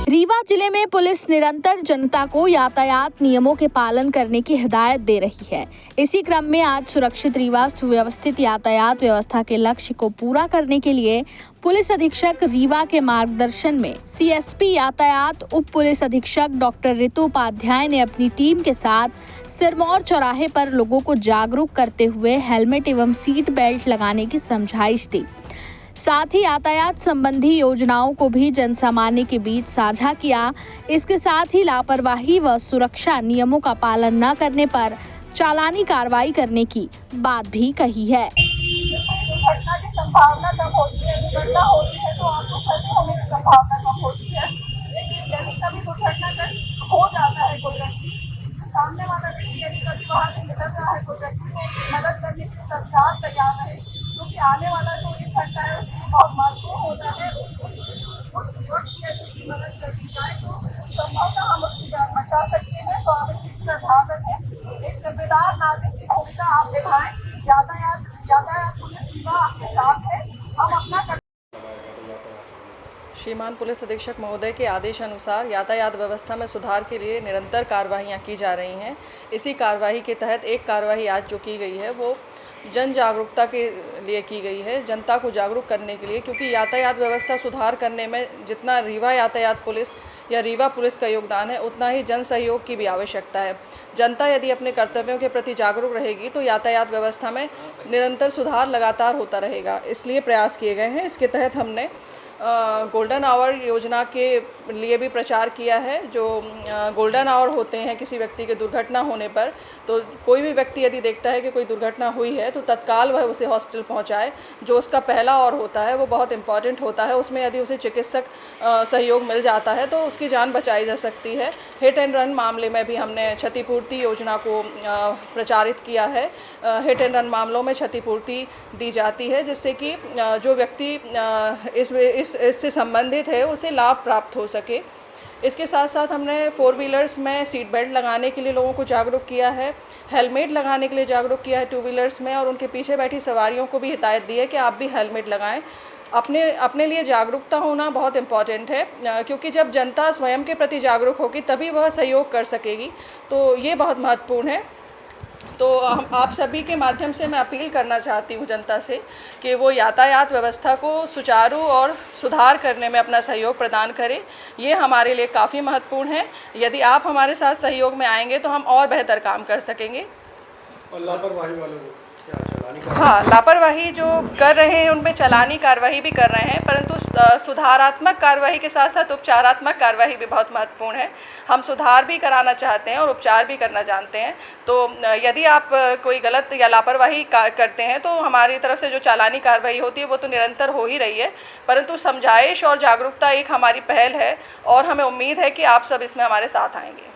रीवा जिले में पुलिस निरंतर जनता को यातायात नियमों के पालन करने की हिदायत दे रही है। इसी क्रम में आज सुरक्षित रीवा सुव्यवस्थित यातायात व्यवस्था के लक्ष्य को पूरा करने के लिए पुलिस अधीक्षक रीवा के मार्गदर्शन में सीएसपी यातायात उप पुलिस अधीक्षक डॉक्टर ऋतु उपाध्याय ने अपनी टीम के साथ सिरमौर चौराहे पर लोगों को जागरूक करते हुए हेलमेट एवं सीट बेल्ट लगाने की समझाइश दी। साथ ही यातायात संबंधी योजनाओं को भी जनसामान्य के बीच साझा किया। इसके साथ ही लापरवाही व सुरक्षा नियमों का पालन न करने पर चालानी कार्रवाई करने की बात भी कही है। दुर्घटना की संभावना कम होती है, दुर्घटना होती है तो आपको सही होने की संभावना कम होती है। लेकिन यदि कभी दुर्घटनाग्रस्त हो जाता है कोई व्यक्ति, सामने वाला व्यक्ति यदि कभी वहाँ से निकल रहा है, कोई व्यक्ति को मदद करने के लिए तत्काल तैयार रहे, क्योंकि आने वाला जो एक घंटा है उसमें बहुत महत्वपूर्ण होता है। उस वक्त यदि उसकी मदद कर दी जाए तो संभवतः हम उसकी जान बचा सकते हैं। तो आप इस चीज़ का ध्यान रखें, एक जिम्मेदार नागरिक की भूमिका आप निभाएं। यातायात पुलिस सेवा आपके साथ है, हम अपना श्रीमान पुलिस अधीक्षक महोदय के आदेश अनुसार यातायात व्यवस्था में सुधार के लिए निरंतर कार्रवाइयाँ की जा रही हैं। इसी कार्रवाई के तहत एक कार्रवाई आज जो की गई है वो जन जागरूकता के लिए की गई है, जनता को जागरूक करने के लिए, क्योंकि यातायात व्यवस्था सुधार करने में जितना रीवा यातायात पुलिस या रीवा पुलिस का योगदान है उतना ही जन सहयोग की भी आवश्यकता है। जनता यदि अपने कर्तव्यों के प्रति जागरूक रहेगी तो यातायात व्यवस्था में निरंतर सुधार लगातार होता रहेगा, इसलिए प्रयास किए गए हैं। इसके तहत हमने गोल्डन आवर योजना के लिए भी प्रचार किया है। जो गोल्डन आवर होते हैं किसी व्यक्ति के दुर्घटना होने पर, तो कोई भी व्यक्ति यदि देखता है कि कोई दुर्घटना हुई है तो तत्काल वह उसे हॉस्पिटल पहुंचाए। जो उसका पहला आवर होता है वो बहुत इम्पॉर्टेंट होता है, उसमें यदि उसे चिकित्सक सहयोग मिल जाता है तो उसकी जान बचाई जा सकती है। हिट एंड रन मामले में भी हमने क्षतिपूर्ति योजना को प्रचारित किया है। हिट एंड रन मामलों में क्षतिपूर्ति दी जाती है जिससे कि जो व्यक्ति इससे संबंधित है उसे लाभ प्राप्त हो सके। इसके साथ साथ हमने 4 व्हीलर्स में सीट बेल्ट लगाने के लिए लोगों को जागरूक किया है, हेलमेट लगाने के लिए जागरूक किया है 2 व्हीलर्स में, और उनके पीछे बैठी सवारियों को भी हिदायत दी है कि आप भी हेलमेट लगाएं। अपने लिए जागरूकता होना बहुत इम्पॉर्टेंट है, क्योंकि जब जनता स्वयं के प्रति जागरूक होगी तभी वह सहयोग कर सकेगी, तो ये बहुत महत्वपूर्ण है। तो हम आप सभी के माध्यम से मैं अपील करना चाहती हूँ जनता से कि वो यातायात व्यवस्था को सुचारू और सुधार करने में अपना सहयोग प्रदान करें। ये हमारे लिए काफ़ी महत्वपूर्ण है। यदि आप हमारे साथ सहयोग में आएंगे तो हम और बेहतर काम कर सकेंगे। और लापरवाही वालों को क्या चालानी? हाँ, लापरवाही जो कर रहे हैं उन पे चालानी कार्रवाई भी कर रहे हैं, परंतु सुधारात्मक कार्रवाई के साथ साथ उपचारात्मक कार्रवाई भी बहुत महत्वपूर्ण है। हम सुधार भी कराना चाहते हैं और उपचार भी करना जानते हैं। तो यदि आप कोई गलत या लापरवाही करते हैं तो हमारी तरफ से जो चालानी कार्रवाई होती है वो तो निरंतर हो ही रही है, परंतु समझाइश और जागरूकता एक हमारी पहल है और हमें उम्मीद है कि आप सब इसमें हमारे साथ आएंगे।